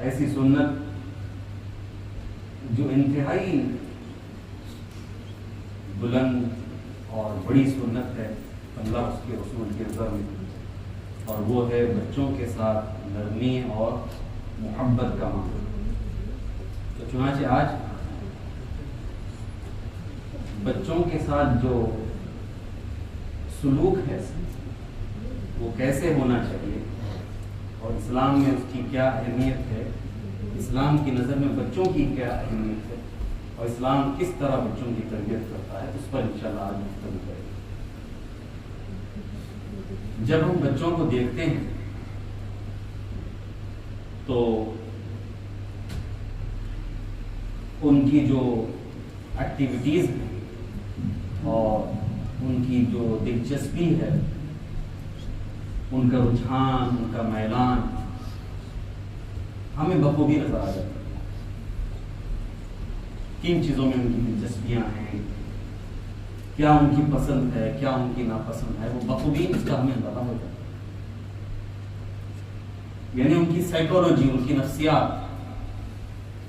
ایسی سنت جو انتہائی بلند اور بڑی سنت ہے اللہ اس کے رسول کے نظر میں، اور وہ ہے بچوں کے ساتھ نرمی اور محبت کا معاملہ۔ تو چنانچہ آج بچوں کے ساتھ جو سلوک ہے وہ کیسے ہونا چاہیے اور اسلام میں اس کی کیا اہمیت ہے، اسلام کی نظر میں بچوں کی کیا اہمیت ہے اور اسلام کس طرح بچوں کی تربیت کرتا ہے، اس پر انشاءاللہ آج گفتگو کریں گے۔ جب ہم بچوں کو دیکھتے ہیں تو ان کی جو ایکٹیویٹیز ہیں اور ان کی جو دلچسپی ہے، ان کا رجحان، ان کا میلان ہمیں بخوبی نظر آ جاتا ہے۔ کن چیزوں میں ان کی دلچسپیاں ہیں، کیا ان کی پسند ہے، کیا ان کی ناپسند ہے، وہ بخوبی اس کا ہمیں اندازہ ہو جاتا ہے۔ یعنی ان کی سائیکولوجی، ان کی نفسیات،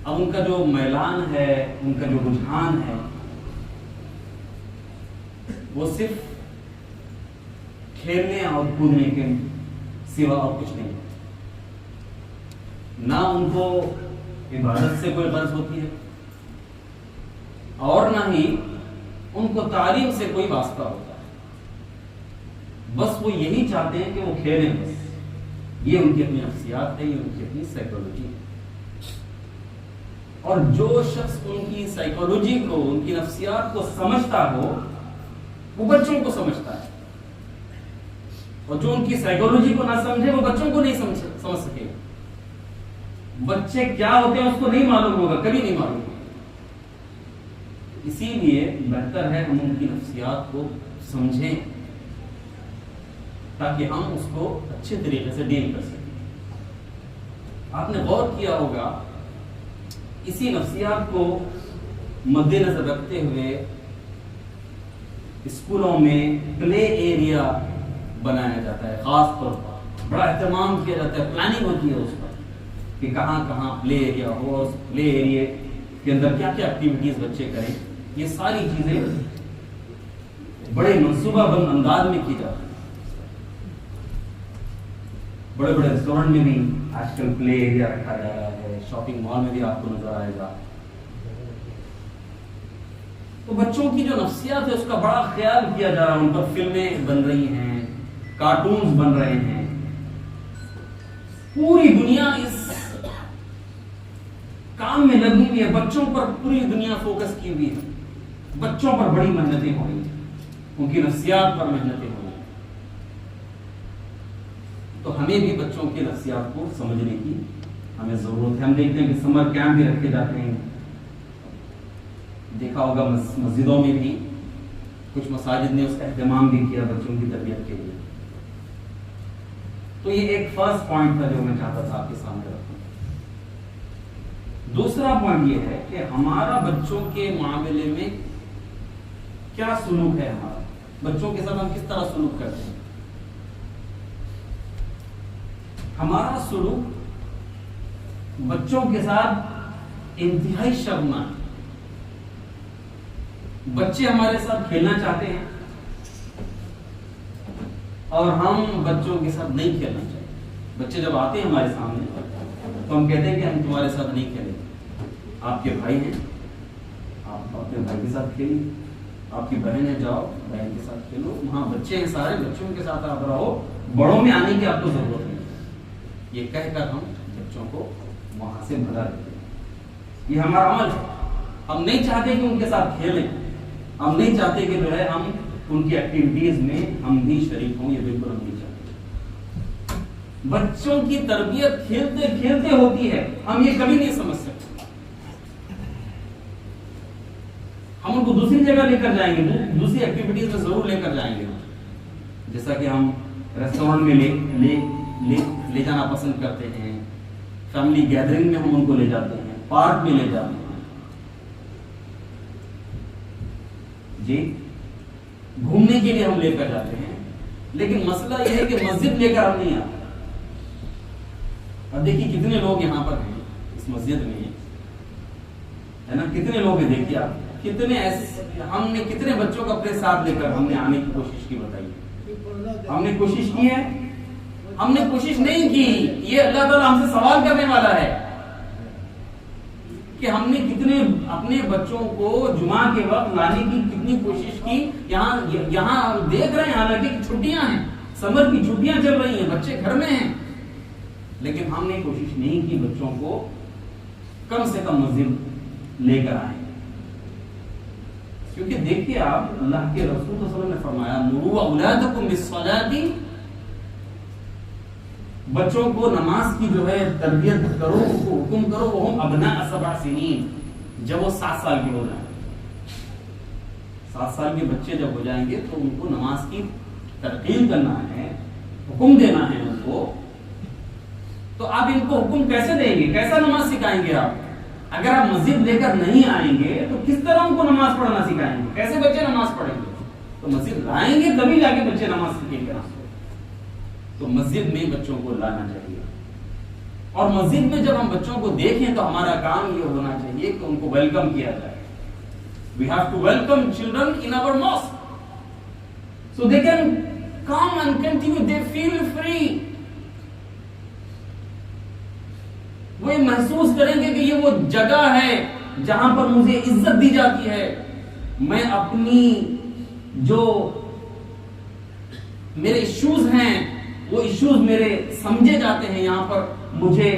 اب ان کا جو میلان ہے، ان کا جو رجحان ہے، وہ صرف کھیلنے اور کودنے کے سوا اور کچھ نہیں۔ نہ ان کو عبادت سے کوئی غرض ہوتی ہے اور نہ ہی ان کو تعلیم سے کوئی واسطہ ہوتا ہے، بس وہ یہی چاہتے ہیں کہ وہ کھیلیں بس۔ یہ ان کی اپنی نفسیات ہے، یہ ان کی اپنی سائیکولوجی ہے۔ اور جو شخص ان کی سائیکولوجی کو، ان کی نفسیات کو سمجھتا ہو وہ بچوں کو سمجھتا ہے، اور جو ان کی سائیکولوجی کو نہ سمجھے وہ بچوں کو نہیں سمجھ سکے گا۔ بچے کیا ہوتے ہیں اس کو نہیں معلوم ہوگا، کبھی نہیں معلوم ہوگا۔ اسی لیے بہتر ہے ہم ان کی نفسیات کو سمجھیں تاکہ ہم اس کو اچھے طریقے سے ڈیل کر سکیں۔ آپ نے غور کیا ہوگا اسی نفسیات کو مد نظر رکھتے ہوئے اسکولوں میں پلے ایریا بنایا جاتا ہے، خاص طور پر بڑا اہتمام کیا جاتا ہے، پلاننگ ہوتی ہے اس پر کہ کہاں کہاں پلے ایریا ہو، اور پلے ایریا کے اندر کیا کیا ایکٹیویٹیز بچے کریں۔ یہ ساری چیزیں بڑے منصوبہ بند انداز میں کی جاتی ہیں۔ بڑے بڑے ریسٹورینٹ میں بھی آج کل پلے ایریا رکھا جا رہا ہے، شاپنگ مال میں بھی آپ کو نظر آئے گا۔ تو بچوں کی جو نفسیات ہے اس کا بڑا خیال کیا جا رہا ہے، ان پر فلمیں بن رہی ہیں، کارٹونز بن رہے ہیں۔ پوری دنیا اس کام میں لگی ہوئی ہے، بچوں پر پوری دنیا فوکس کی ہوئی ہے، بچوں پر بڑی محنتیں ہو رہی ہیں، ان کی نفسیات پر محنتیں ہو رہی ہیں۔ تو ہمیں بھی بچوں کی نفسیات کو سمجھنے کی ہمیں ضرورت ہے۔ ہم دیکھتے ہیں کہ سمر کیمپ بھی رکھے جاتے ہیں، دیکھا ہوگا مسجدوں میں بھی کچھ مساجد نے اس کا اہتمام بھی کیا بچوں کی تربیت کے لیے۔ تو یہ ایک فرسٹ پوائنٹ تھا جو میں چاہتا تھا آپ کے سامنے رکھوں۔ دوسرا پوائنٹ یہ ہے کہ ہمارا بچوں کے معاملے میں کیا سلوک ہے، ہمارا بچوں کے ساتھ ہم کس طرح سلوک کرتے ہیں۔ ہمارا سلوک بچوں کے ساتھ انتہائی شرمناک۔ بچے ہمارے ساتھ کھیلنا چاہتے ہیں اور ہم بچوں کے ساتھ نہیں کھیلنا چاہتے۔ بچے جب آتے ہیں ہمارے سامنے تو ہم کہتے ہیں کہ ہم تمہارے ساتھ نہیں کھیلیں گے، آپ کے بھائی ہیں، آپ اپنے بھائی کے ساتھ کھیلیے، آپ کی بہن ہے، جاؤ بہن کے ساتھ کھیلو، وہاں بچے ہیں سارے، بچوں کے ساتھ آپ رہو، بڑوں میں آنے کی آپ کو ضرورت نہیں۔ یہ کہہ کر ہم بچوں کو وہاں سے بھگا دیتے ہیں۔ یہ ہمارا عمل ہے۔ ہم نہیں چاہتے کہ ان کے ساتھ کھیلیں، ہم نہیں چاہتے کہ جو ہے ہم ان کی ایکٹیویٹیز میں ہم بھی شریک ہوں، یہ بالکل ہم نہیں چاہتے۔ بچوں کی تربیت کھیلتے کھیلتے ہوتی ہے، ہم یہ کبھی نہیں سمجھ سکتے۔ ہم ان کو دوسری جگہ لے کر جائیں گے، دوسری ایکٹیویٹیز میں ضرور لے کر جائیں گے، جیسا کہ ہم ریسٹورینٹ میں لے جانا پسند کرتے ہیں، فیملی گیدرنگ میں ہم ان کو لے جاتے ہیں، پارک میں لے جاتے ہیں، جی گھومنے کے لیے ہم لے کر جاتے ہیں۔ لیکن مسئلہ یہ ہے کہ مسجد لے کر ہم نہیں آتے۔ اب دیکھیے کتنے لوگ یہاں پر ہیں اس مسجد میں ہے نا کتنے لوگ ہیں دیکھیے آپ, کتنے ایسے ہم نے کتنے بچوں کو اپنے ساتھ لے کر ہم نے آنے کی کوشش کی, بتائیے ہم نے کوشش کی ہے؟ ہم نے کوشش نہیں کی. یہ اللہ تعالیٰ ہم سے سوال کرنے والا ہے کہ ہم نے کتنے اپنے بچوں کو جمعہ کے وقت لانے کی کتنی کوشش کی. یہاں ہم دیکھ رہے ہیں حالانکہ چھٹیاں ہیں, سمر کی چھٹیاں چل رہی ہیں, بچے گھر میں ہیں, لیکن ہم نے کوشش نہیں کی بچوں کو کم سے کم مسجد لے کر آئیں. کیونکہ دیکھیے آپ, اللہ کے رسول صلی اللہ علیہ وسلم نے فرمایا مروا اولادکم بالصلاۃ, بچوں کو نماز کی جو ہے تربیت کرو, اس کو حکم کرو, وہ ابناء 7 سنین, جب وہ 7 سال کے ہو جائیں. 7 سال کے بچے جب ہو جائیں گے تو ان کو نماز کی ترغیب کرنا ہے, حکم دینا ہے ان کو. تو آپ ان کو حکم کیسے دیں گے, کیسا نماز سکھائیں گے آپ؟ اگر آپ مسجد لے کر نہیں آئیں گے تو کس طرح ان کو نماز پڑھنا سکھائیں گے؟ کیسے بچے نماز پڑھیں گے؟ تو مسجد لائیں گے تبھی جا کے بچے نماز سیکھیں گے. تو مسجد میں بچوں کو لانا چاہیے, اور مسجد میں جب ہم بچوں کو دیکھیں تو ہمارا کام یہ ہونا چاہیے کہ ان کو ویلکم کیا جائے. We have to welcome children in our mosque so they can come and continue, they feel free. وہ یہ محسوس کریں گے کہ یہ وہ جگہ ہے جہاں پر مجھے عزت دی جاتی ہے, میں اپنی جو میرے ایشوز ہیں وہ ایشوز میرے سمجھے جاتے ہیں, یہاں پر مجھے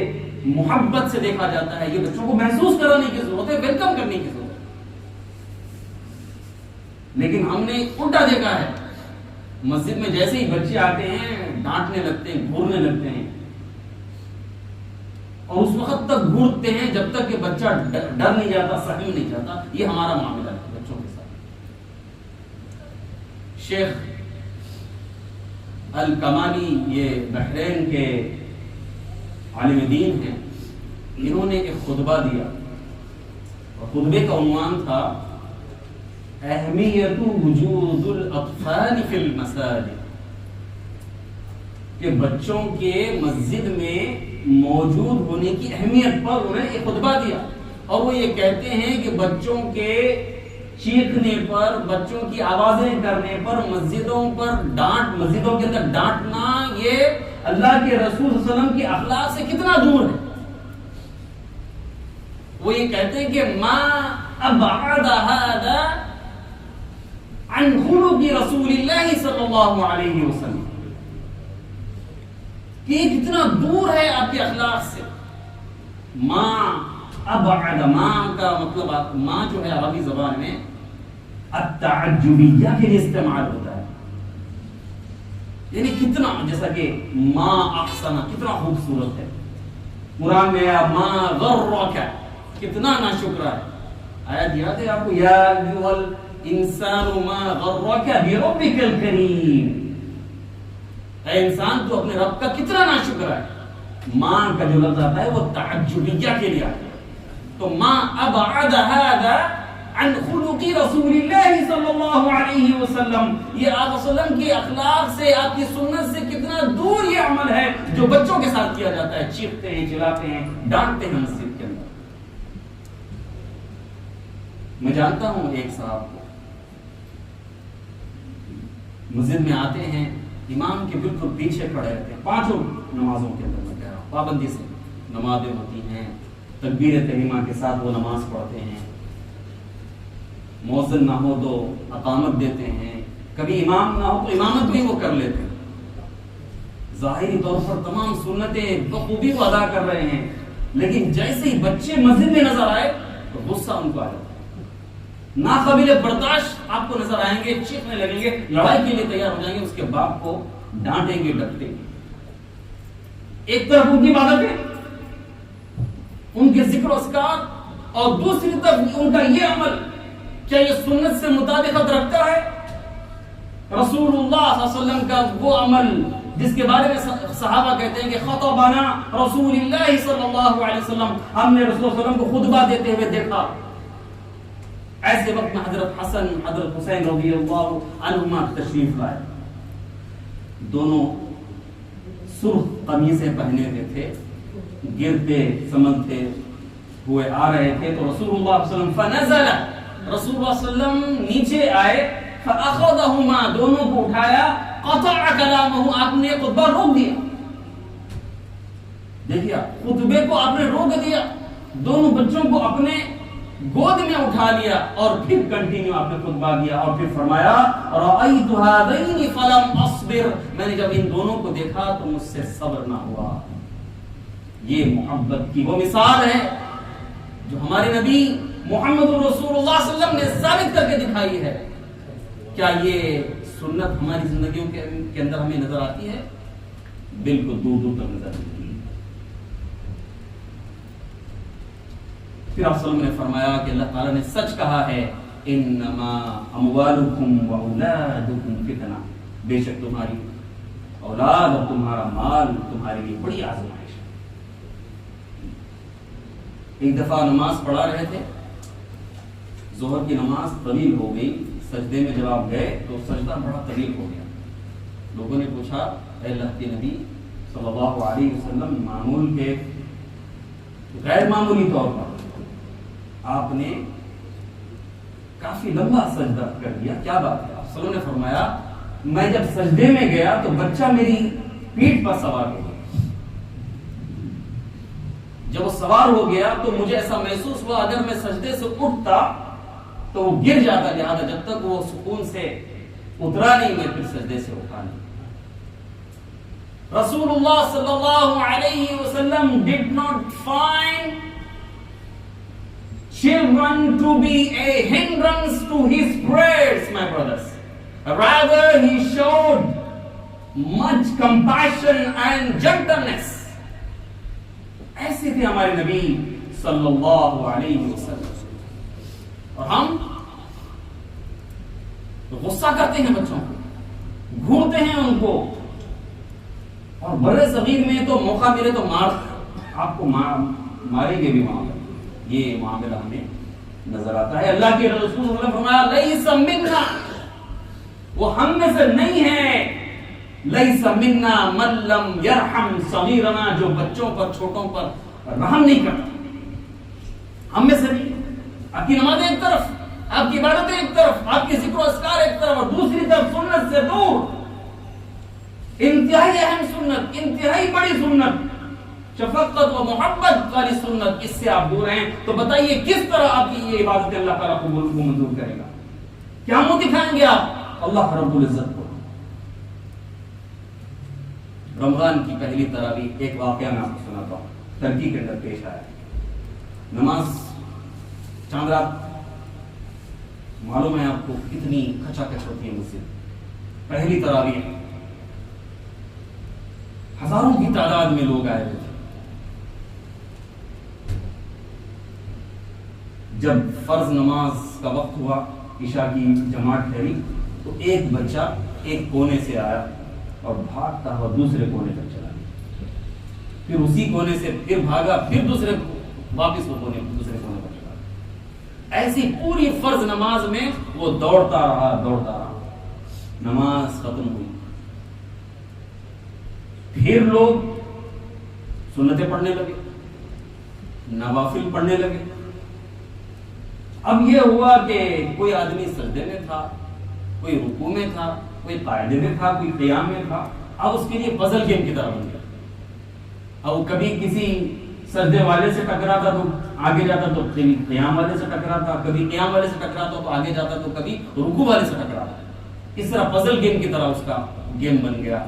محبت سے دیکھا جاتا ہے. یہ بچوں کو محسوس کرانے کی ضرورت ہے, ویلکم کرنے کی ضرورت ہے. لیکن ہم نے الٹا دیکھا ہے, مسجد میں جیسے ہی بچے آتے ہیں ڈانٹنے لگتے ہیں, گھورنے لگتے ہیں, اور اس وقت تک گھورتے ہیں جب تک کہ بچہ ڈر نہیں جاتا, صحیح نہیں جاتا. یہ ہمارا معاملہ ہے بچوں کے ساتھ. شیخ الکمالی یہ بحرین کے عالم دین ہیں, انہوں نے ایک خطبہ دیا, اور خطبے کا عنوان تھا اہمیت وجود الاطفال فی المساجد, کہ بچوں کے مسجد میں موجود ہونے کی اہمیت پر انہوں نے ایک خطبہ دیا. اور وہ یہ کہتے ہیں کہ بچوں کے چیخنے پر, بچوں کی آوازیں کرنے پر, مسجدوں کے اندر ڈانٹنا, یہ اللہ کے رسول صلی اللہ علیہ وسلم کی اخلاق سے کتنا دور ہے. وہ یہ کہتے ہیں کہ ما ابعد هذا عن خلق رسول اللہ صلی اللہ علیہ وسلم, کہ یہ کتنا دور ہے آپ کے اخلاق سے. ما ابعد, ما کا مطلب, ما جو ہے عربی زبان میں التعجبیہ کے لیے استعمال ہوتا ہے, یعنی کتنا, جیسا کہ ما احسن, کتنا خوبصورت ہے. قرآن میں ما غرک, کتنا ناشکرا ہے. آیت یاد ہے آپ کو, یا ایھا الانسان ما غرک بربک الکریم, اے انسان تو اپنے رب کا کتنا ناشکرا ہے. ماں کا جو لفظ آتا ہے وہ تعجبیہ کے لیے آتا ہے. تو ما ابعد هذا عن خلق رسول اللہ صلی اللہ علیہ وسلم, یہ آپ وسلم کے اخلاق سے, آپ کی سنت سے کتنا دور یہ عمل ہے جو بچوں کے ساتھ کیا جاتا ہے. چیختے ہیں, چلاتے ہیں, ڈانٹتے ہیں مسجد کے اندر. میں جانتا ہوں ایک صاحب کو, مسجد میں آتے ہیں, امام کے بالکل پیچھے کھڑے رہتے ہیں, 5 نمازوں کے اندر, میں کہہ رہا ہوں پابندی سے نمازیں ہوتی ہیں, تکبیر تحریمہ کے ساتھ وہ نماز پڑھتے ہیں, مؤذن نہ ہو تو اقامت دیتے ہیں, کبھی امام نہ ہو تو امامت بھی وہ کر لیتے ہیں. ظاہری طور پر تمام سنتیں بخوبی وہ ادا کر رہے ہیں, لیکن جیسے ہی بچے مسجد میں نظر آئے تو غصہ ان کو آ جاتا ہے, ناقابل برداشت آپ کو نظر آئیں گے, چیخنے لگیں گے, لڑائی کے لیے تیار ہو جائیں گے, اس کے باپ کو ڈانٹیں گے, ڈپٹیں گے. ایک طرف ان کی عبادتیں, ان کے ذکر و اذکار, اور دوسری طرف ان کا یہ عمل, کیا یہ سنت سے مطابقت رکھتا ہے؟ رسول اللہ صلی اللہ علیہ وسلم کا وہ عمل جس کے بارے میں صحابہ کہتے ہیں کہ خطبنا رسول اللہ صلی اللہ علیہ وسلم, ہم نے رسول اللہ علیہ وسلم کو خطبہ دیتے ہوئے دیکھا. ایسے وقت میں حضرت حسن, حضرت حسین رضی اللہ عنہما تشریف لائے. دونوں سرخ قمیصیں پہنے ہوئے تھے, گرتے سمجھتے ہوئے آ رہے تھے تو رسول اللہ صلی اللہ علیہ وسلم فنزل، رسول اللہ صلی اللہ علیہ وسلم نیچے آئے، فاخذہما، دونوں کو اٹھایا، قطع کلامہ، آپ نے خطبہ روک دیا. دیکھیے خطبے کو آپ نے روک دیا، دونوں بچوں کو اپنے گود میں اٹھا لیا اور پھر کنٹینیو آپ نے خطبہ دیا اور پھر فرمایا رأیت هذین فلم اصبر، میں نے جب ان دونوں کو دیکھا تو مجھ سے صبر نہ ہوا. یہ محبت کی وہ مثال ہے جو ہمارے نبی محمد رسول اللہ صلی اللہ علیہ وسلم نے ثابت کر کے دکھائی ہے. کیا یہ سنت ہماری زندگیوں کے اندر ہمیں نظر آتی ہے؟ بالکل دور دور تک نظر آتی ہے. پھر آپ صلی اللہ علیہ وسلم نے فرمایا کہ اللہ تعالیٰ نے سچ کہا ہے انما اموالکم واولادکم فتنہ، بے شک تمہاری اولاد اور تمہارا مال تمہارے لیے بڑی آزمائش ہے. ایک دفعہ نماز پڑھا رہے تھے، ظہر کی نماز طویل ہو گئی، سجدے میں جب آپ گئے تو سجدہ بڑا طویل ہو گیا. لوگوں نے پوچھا اے اللہ کے نبی صلی اللہ علیہ وسلم، معمول کے غیر معمولی طور پر آپ نے کافی لمبا سجدہ کر دیا، کیا بات ہے؟ آپ صلی اللہ علیہ وسلم نے فرمایا میں جب سجدے میں گیا تو بچہ میری پیٹھ پر سوار ہو گیا. جب وہ سوار ہو گیا تو مجھے ایسا محسوس ہوا اگر میں سجدے سے اٹھتا تو وہ گر جاتا، لہذا جب تک وہ سکون سے اترا نہیں میں پھر سجدے سے اٹھا نہیں. رسول اللہ صلی اللہ علیہ وسلم did not find children to be a hindrance to his prayers, my brothers. Rather, he showed much compassion and gentleness. ایسے تھے ہمارے نبی صلی اللہ علیہ وسلم. اور ہم غصہ کرتے ہیں بچوں کو، گھورتے ہیں ان کو، اور بڑے صغیر میں تو موقع ملے تو آپ کو ماریں گے بھی وہاں پر. یہ معاملہ ہمیں نظر آتا ہے. اللہ کے رسول صلی اللہ علیہ وسلم فرمایا لیس منا، وہ ہم میں سے نہیں ہے. لیس منا من لم یرحم صغیرنا، جو بچوں پر چھوٹوں پر رحم نہیں کرتا، ہم میں سے نہیں. آپ کی نمازیں ایک طرف، آپ کی عبادتیں ایک طرف، آپ کی ذکر و اذکار ایک طرف، اور دوسری طرف سنت سے دور. انتہائی اہم سنت، انتہائی بڑی سنت، شفقت و محبت والی سنت، اس سے آپ دور ہیں. تو بتائیے کس طرح آپ کی یہ عبادت اللہ تعالیٰ قبول کو منظور کرے گا؟ کیا منہ دکھائیں گے آپ اللہ رب العزت کو؟ رمضان کی پہلی تراویح ایک واقعہ میں آپ کو سناتا ہوں، ترکی کے اندر پیش آیا. نماز چاند رات، معلوم ہے آپ کو کتنی کھچا کچ ہوتی ہے مسجد. پہلی تراویح، ہزاروں کی تعداد میں لوگ آئے ہوئے تھے. جب فرض نماز کا وقت ہوا، عشاء کی جماعت ٹھہری، تو ایک بچہ ایک کونے سے آیا اور بھاگتا ہوا دوسرے کونے تک چلا گیا. پھر اسی کونے سے پھر بھاگا، پھر واپس وہ دوسرے کونے پر چلا گیا. ایسی پوری فرض نماز میں وہ دوڑتا رہا. نماز ختم ہوئی، پھر لوگ سنتیں پڑھنے لگے، نوافل پڑھنے لگے. اب یہ ہوا کہ کوئی آدمی سجدے میں تھا، کوئی رکوع میں تھا، کوئی قاعدے میں تھا، کوئی قیام میں تھا. اب اس کے لیے پزل گیم کی طرح بن گیا. اب کبھی کسی سجدے والے سے ٹکراتا تو آگے جاتا، تو کبھی قیام والے سے ٹکراتا، کبھی قیام والے سے ٹکراتا تو آگے جاتا، تو کبھی رکوع والے سے ٹکراتا. اس طرح پزل گیم کی طرح اس کا گیم بن گیا.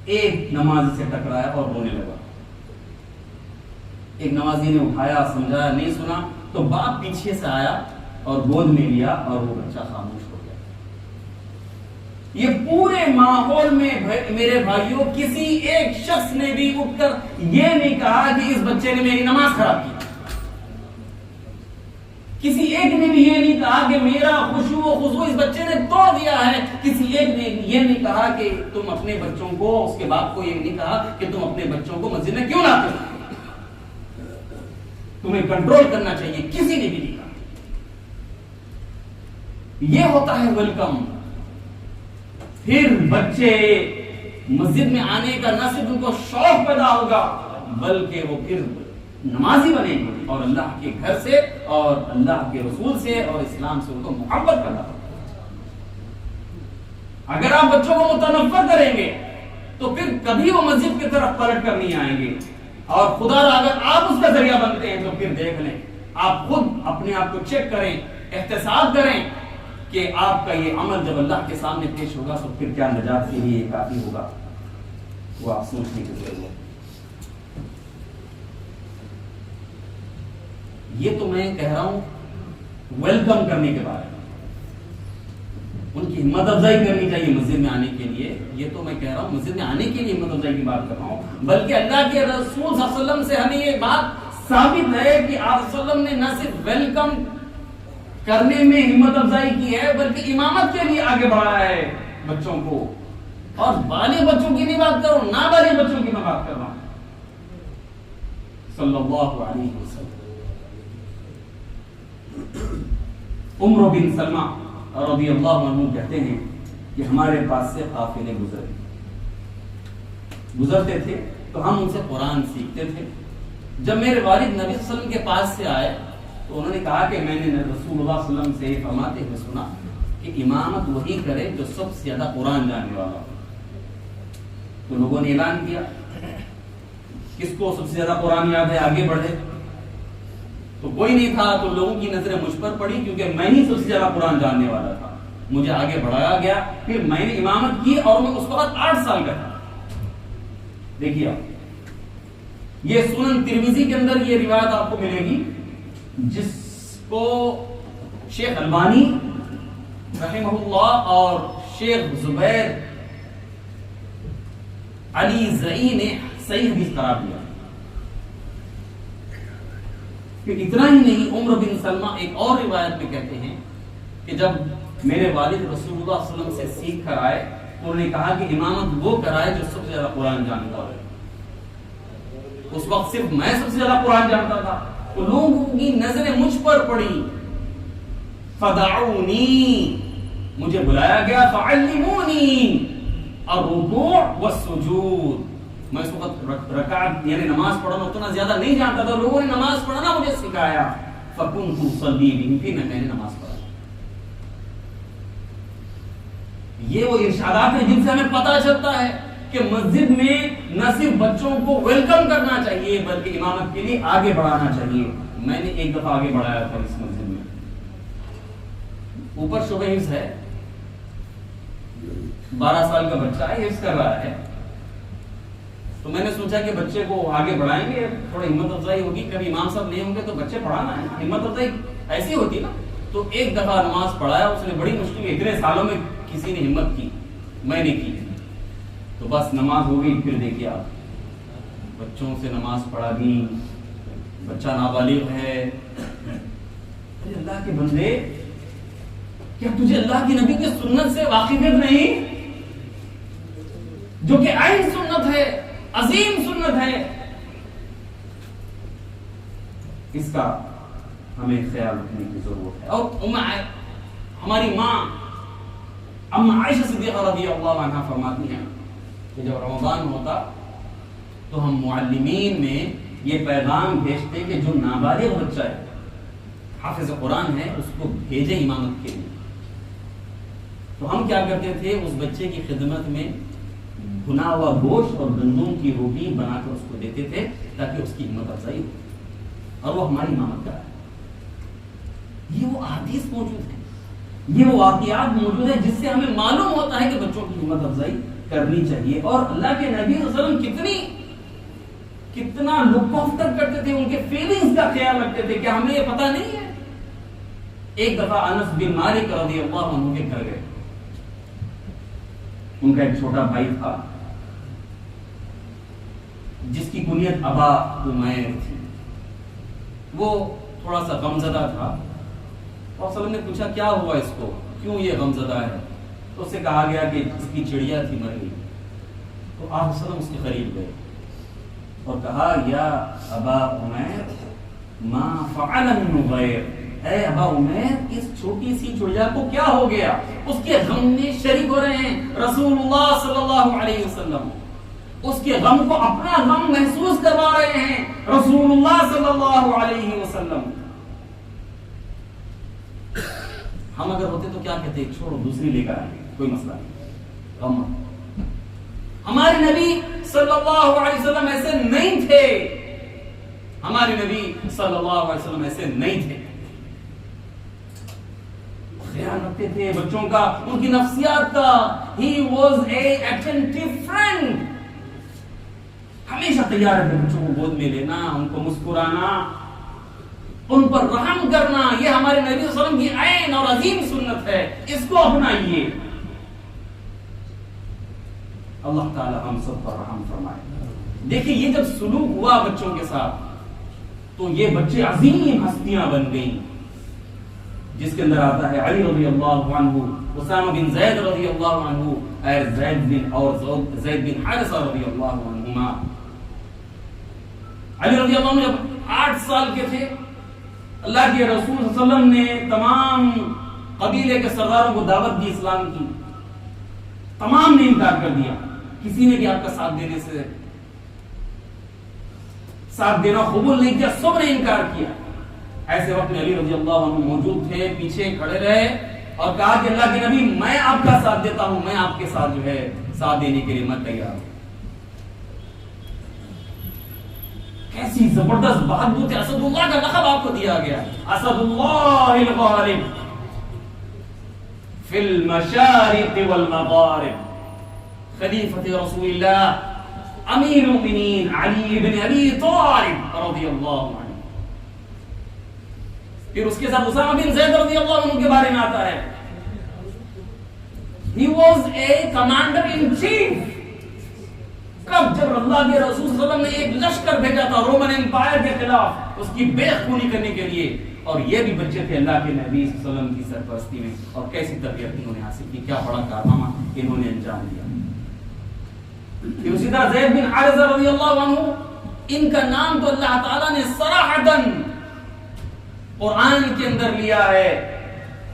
ایک نماز سے ٹکرایا اور رونے لگا. ایک نمازی نے اٹھایا، سمجھایا، نہیں سنا تو باپ پیچھے سے آیا اور گود میں لیا اور وہ بچہ خاموش ہو گیا. یہ پورے ماحول میں میرے بھائیوں کسی ایک شخص نے بھی اٹھ کر یہ نہیں کہا کہ اس بچے نے میری نماز خراب کی. کسی ایک نے بھی یہ نہیں کہا کہ میرا خشوع و خضوع اس بچے نے توڑ دیا ہے. کسی ایک نے یہ نہیں کہا کہ تم اپنے بچوں کو، اس کے باپ کو یہ نہیں کہا کہ تم اپنے بچوں کو مسجد میں کیوں لاتے ہو، تمہیں کنٹرول کرنا چاہیے. کسی نے بھی نہیں کہا. یہ ہوتا ہے ویلکم. پھر بچے مسجد میں آنے کا نہ صرف ان کو شوق پیدا ہوگا، بلکہ وہ پھر نمازی بنیں گے اور اللہ کے گھر سے اور اللہ کے رسول سے اور اسلام سے ان کو محبت کرنا ہوگا. اگر آپ بچوں کو متنفر کریں گے تو پھر کبھی وہ مسجد کی طرف پلٹ کر نہیں آئیں گے. اور خدا را اگر آپ اس کا ذریعہ بنتے ہیں تو پھر دیکھ لیں, آپ خود اپنے آپ کو چیک کریں, احتساب کریں کہ آپ کا یہ عمل جب اللہ کے سامنے پیش ہوگا تو پھر کیا نجات کے لیے کافی ہوگا. وہ آپ سوچنے کی ضرورت ہے. یہ تو میں کہہ رہا ہوں ویلکم کرنے کے بارے میں, ان کی ہمت افزائی کرنی چاہیے مسجد میں آنے کے لیے. یہ تو میں کہہ رہا ہوں مسجد میں آنے کے لیے ہمت افزائی کی بات کر رہا ہوں, بلکہ اللہ کے رسول صلی اللہ علیہ وسلم سے ہمیں یہ بات ثابت ہے کہ آپ صلی اللہ علیہ وسلم نے نہ صرف ویلکم کرنے میں ہمت افزائی کی ہے بلکہ امامت کے لیے آگے بڑھایا ہے بچوں کو. اور بالغ بچوں کی نہیں بات کر رہا ہوں, نابالغ بچوں کی میں بات کر رہا ہوں. صلی اللہ علیہ وسلم. عمر بن سلمہ رضی اللہ عنہ کہتے ہیں کہ ہمارے پاس سے قافلے گزرتے تھے تو ہم ان سے قرآن سیکھتے تھے. جب میرے والد نبی صلی اللہ علیہ وسلم کے پاس سے آئے تو انہوں نے کہا کہ میں نے رسول اللہ صلی اللہ علیہ وسلم سے فرماتے ہوئے سنا کہ امامت وہی کرے جو سب سے زیادہ قرآن جاننے والا ہو. تو لوگوں نے اعلان کیا کس کو سب سے زیادہ قرآن یاد ہے آگے بڑھے. تو کوئی نہیں تھا تو لوگوں کی نظریں مجھ پر پڑی کیونکہ میں ہی سب سے زیادہ قرآن جاننے والا تھا. مجھے آگے بڑھایا گیا, پھر میں نے امامت کی اور میں اس وقت 8 سال کا تھا. دیکھیے آپ یہ سنن ترمذی کے اندر یہ روایت آپ کو ملے گی جس کو شیخ البانی رحمہ اللہ اور شیخ زبیر علی زئی نے صحیح حدیث قرار دیا. پھر اتنا ہی نہیں, عمر بن سلمہ ایک اور روایت میں کہتے ہیں کہ جب میرے والد رسول اللہ صلی اللہ علیہ وسلم سے سیکھ کر آئے تو انہوں نے کہا کہ امامت وہ کرائے جو سب سے زیادہ قرآن جانتا ہو. اس وقت صرف میں سب سے زیادہ قرآن جانتا تھا تو لوگوں کی نظریں مجھ پر پڑی. فدعونی, مجھے بلایا گیا, فعلمونی الرکوع والسجود. میں اس وقت رکعت یعنی نماز پڑھنا اتنا زیادہ نہیں جانتا تھا, لوگوں نے نماز پڑھنا مجھے سکھایا. فکنت اصلی بہم, پھر میں نے نماز پڑھا. یہ وہ ارشادات ہیں جن سے ہمیں پتہ چلتا ہے کہ مسجد میں نہ صرف بچوں کو ویلکم کرنا چاہیے بلکہ امامت کے لیے آگے بڑھانا چاہیے. میں نے ایک دفعہ آگے بڑھایا تھا اس مسجد میں. اوپر شعبہ حفظ ہے, 12 سال کا بچہ ہے, حفظ کر رہا ہے. تو میں نے سوچا کہ بچے کو آگے بڑھائیں گے, تھوڑا ہمت افزائی ہوگی. کبھی امام صاحب نہیں ہوں گے تو بچے پڑھانا ہے, ہمت افزائی ایسی ہوتی نا. تو ایک دفعہ نماز پڑھایا, اس نے بڑی مشکل, اتنے سالوں میں کسی نے ہمت کی, میں نے کی. تو بس نماز ہو گئی. پھر دیکھیے آپ بچوں سے نماز پڑھا دی, بچہ نابالغ ہے. اللہ کے بندے, کیا تجھے اللہ کی نبی کی سنت سے واقفیت نہیں جو کہ عین سنت ہے, عظیم سنت ہے؟ اس کا ہمیں خیال رکھنے کی ضرورت ہے. اور ہماری ماں اما عائشہ صدیقہ رضی اللہ عنہا فرماتی ہیں کہ جب رمضان ہوتا تو ہم معلمین میں یہ پیغام بھیجتے کہ جو نابالغ بچہ ہے, حافظ قرآن ہے, اس کو بھیجے امامت کے لیے. تو ہم کیا کرتے تھے, اس بچے کی خدمت میں بھنا ہوا گوشت اور گندم کی روٹی بنا کر اس کو دیتے تھے تاکہ اس کی ہمت افزائی ہو, اور وہ ہماری امامت کا ہے. یہ وہ احادیث موجود ہیں, یہ وہ واقعات موجود ہیں جس سے ہمیں معلوم ہوتا ہے کہ بچوں کی ہمت افزائی کرنی چاہیے. اور اللہ کے نبی صلی اللہ علیہ وسلم کتنا لک آفٹر کرتے تھے, ان کے فیلنگز کا خیال رکھتے تھے. کیا ہمیں یہ پتہ نہیں ہے؟ ایک دفعہ انس بن مالک رضی اللہ عنہ کے گھر گئے. ان کا ایک چھوٹا بھائی تھا جس کی کنیت ابا عمیر تھی. وہ تھوڑا سا غمزدہ تھا. اور صلی اللہ علیہ وسلم نے پوچھا کیا ہوا اس کو, کیوں یہ غمزدہ ہے؟ تو اس سے کہا گیا کہ اس کی چڑیا تھی مر گئی. تو آپ صلی اللہ علیہ وسلم اس کے قریب گئے اور کہا یا ابا عمیر ما فعل النغیر, اے ابا عمیر اس چھوٹی سی چڑیا کو کیا ہو گیا؟ اس کے غم میں شریک ہو رہے ہیں رسول اللہ صلی اللہ علیہ وسلم. اس کے غم کو اپنا غم محسوس کروا رہے ہیں. رسول اللہ صلی اللہ علیہ وسلم. ہم اگر ہوتے تو کیا کہتے, چھوڑو دوسری لے کر آئیں, کوئی مسئلہ نہیں, غم مت. ہمارے نبی صلی اللہ علیہ وسلم ایسے نہیں تھے, ہمارے نبی صلی اللہ علیہ وسلم ایسے نہیں تھے. خیال رکھتے تھے بچوں کا, ان کی نفسیات کا. He was a attentive friend. ہمیشہ تیار ہے بچوں کو گود میں لینا, ان کو مسکرانا, ان پر رحم کرنا. یہ ہمارے نبی صلی اللہ علیہ وسلم کی عین اور عظیم سنت ہے, اس کو اپنائیے. اللہ تعالی ہم سب پر رحم فرمائے. دیکھیں یہ جب سلوک ہوا بچوں کے ساتھ تو یہ بچے عظیم ہستیاں بن گئیں, جس کے اندر آتا ہے علی رضی اللہ عنہ, اسامہ بن زید رضی اللہ عنہ, زید بن حارثہ رضی اللہ عنہما. علی رضی اللہ عنہ جب 8 سال کے تھے, اللہ کے رسول صلی اللہ علیہ وسلم نے تمام قبیلے کے سرداروں کو دعوت دی اسلام کی. تمام نے انکار کر دیا, کسی نے بھی آپ کا ساتھ دینا قبول نہیں کیا, سب نے انکار کیا. ایسے وقت میں علی رضی اللہ عنہ موجود تھے, پیچھے کھڑے رہے اور کہا کہ اللہ کے نبی میں آپ کا ساتھ دیتا ہوں, میں آپ کے ساتھ جو ہے ساتھ دینے کے لیے میں تیار ہوں. کیسی زبردست بہادر تھے. اسد اللہ کا لقب آپ کو دیا گیا, اسد اللہ الغالب فی المشارق والمغارب, خلیفۃ رسول اللہ امیر المؤمنین علی بن ابی طالب رضی اللہ عنہ. پھر اس کے ساتھ اسامہ بن زید رضی اللہ عنہ کے بارے میں آتا ہے, he was a commander in chief. کب جب اللہ کے رسول صلی اللہ علیہ وسلم نے ایک لشکر بھیجا تھا رومن امپائر کے خلاف, اس کی بے خونی کرنے کے لیے, اور یہ بھی بچے تھے اللہ کے نبی صلی اللہ علیہ وسلم کی سرپرستی میں, اور کیسی تربیت انہوں نے حاصل کی, کیا بڑا کارنامہ انہوں نے انجام دیا. پھر اسی طرح زید بن حارثہ رضی اللہ عنہ, ان کا نام تو اللہ تعالیٰ نے صراحتاً قرآن کے اندر لیا ہے.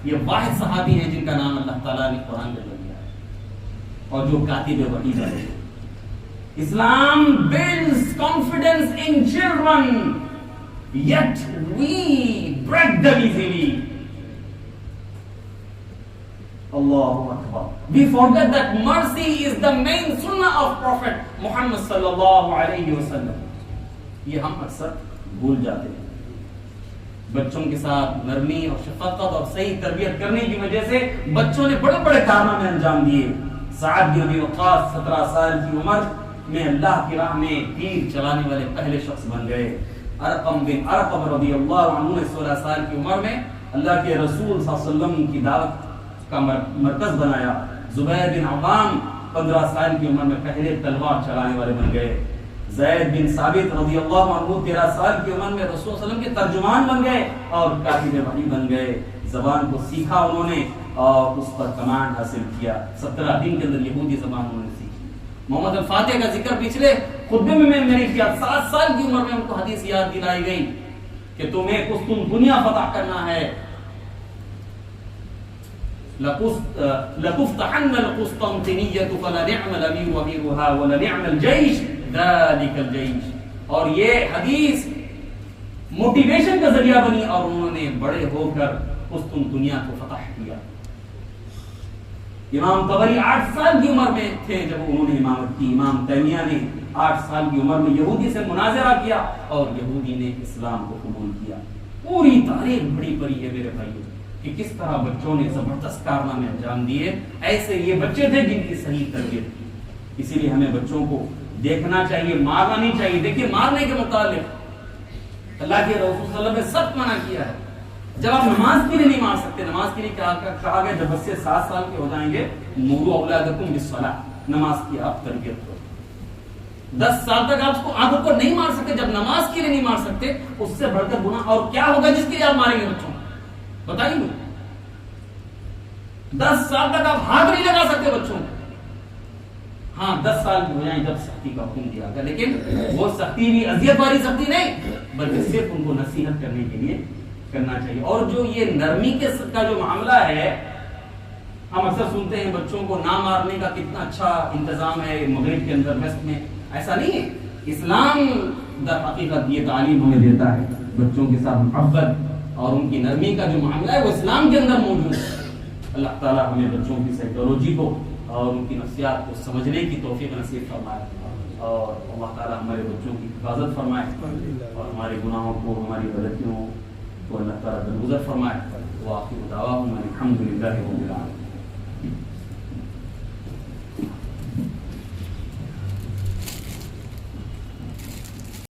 یہ واحد صحابی ہیں جن کا نام اللہ تعالیٰ نے قرآن کے اندر لیا ہے, اور جو کاتب وحی ہے. Islam builds confidence in children, yet we break them easily. Allahu Akbar. We forget that mercy is the main sunnah of Prophet Muhammad sallallahu alayhi wa sallam. یہ ہم اکثر بھول جاتے ہیں. بچوں کے ساتھ نرمی اور شفقت اور صحیح تربیت کرنے کی وجہ سے بچوں نے بڑے بڑے کارنامے انجام دیے. سعد بن ابی وقاص 17 سال کی عمر میں اللہ کی راہ میں تیر چلانے والے پہلے شخص بن گئے. ارقم بن ارقم رضی اللہ عنہ نے 16 سال کی عمر میں اللہ کے رسول صلی اللہ علیہ وسلم کی دعوت کا مرکز بنایا. زبیر بن عوام 15 سال کی عمر میں پہلے تلوار چلانے والے بن گئے. زید بن ثابت رضی اللہ عنہ 13 سال کی عمر میں رسول صلی اللہ علیہ وسلم کے ترجمان بن گئے اور کاتب وحی بن گئے. زبان کو سیکھا انہوں نے اور اس پر کمانڈ حاصل کیا. 17 دن کے اندر یہودی زبان انہوں نے سیکھی. محمد الفاتح کا ذکر پچھلے خطبے میں میں نے کیا. 7 سال کی عمر میں ان کو حدیث یاد دلائی گئی کہ تمہیں قسطنطنیہ فتح کرنا ہے. لَتُفْتَحَنَّ الْقُسْطَنطِنِيَّةُ فَلَنِعْمَ الْأَمِيرُ وَأَمِيرُهَا وَلَنِعْمَ الْجَيْشُ ذَلِكَ الْجَيْشُ. اور یہ حدیث موٹیویشن کا ذریعہ بنی اور انہوں نے بڑے ہو کر قسطنطنیہ کو فتح کیا. امام طبری 8 سال کی عمر میں تھے جب انہوں نے امامت کی. امام تیمیہ نے 8 سال کی عمر میں یہودی سے مناظرہ کیا اور یہودی نے اسلام کو قبول کیا. پوری تاریخ بڑی پڑی ہے میرے بھائیوں کہ کس طرح بچوں نے زبردست کارنامے انجام دیے. ایسے یہ بچے تھے جن کی صحیح تربیت کی. اسی لیے ہمیں بچوں کو دیکھنا چاہیے, مارنا نہیں چاہیے. دیکھیے مارنے کے متعلق اللہ کے رسول صلی اللہ علیہ وسلم نے سخت منع کیا ہے. جب آپ نماز کے لیے نہیں مار سکتے, نماز کے لیے کہا گیا جب بچے 7 سال کے ہو جائیں گے مروا اولادکم بالصلاۃ, نماز کی آپ تربیت کرو. 10 سال تک آپ کو عادت کو نہیں مار سکتے, جب نماز کے لیے نہیں مار سکتے اس سے بڑھ کر گناہ اور کیا ہوگا جس کے لیے آپ ماریں گے بچوں کو, بتائیے مجھے. 10 سال تک آپ ہاتھ نہیں لگا سکتے بچوں کو. ہاں 10 سال کی ہو جائیں جب سختی کا حکم دیا گیا, لیکن وہ سختی بھی اذیت والی سختی نہیں بلکہ صرف ان کو نصیحت کرنے کے لیے کرنا چاہیے. اور جو یہ نرمی کے کا جو معاملہ ہے, ہم اکثر سنتے ہیں بچوں کو نہ مارنے کا کتنا اچھا انتظام ہے مغرب کے اندر, ویسٹ میں. ایسا نہیں ہے. اسلام در حقیقت یہ تعلیم ہمیں دیتا ہے، بچوں کے ساتھ محبت اور ان کی نرمی کا جو معاملہ ہے وہ اسلام کے اندر موجود ہے۔ اللہ تعالیٰ ہمیں بچوں کی سائیکالوجی کو اور ان کی نفسیات کو سمجھنے کی توفیق نصیب فرمائے، اور اللہ تعالیٰ ہمارے بچوں کی حفاظت فرمائے اور ہمارے گناہوں کو، ہماری غلطیوں کو اللہ تعالیٰ درگزر فرمائے۔ وآخر دعواہم الحمد للہ رب العالمین۔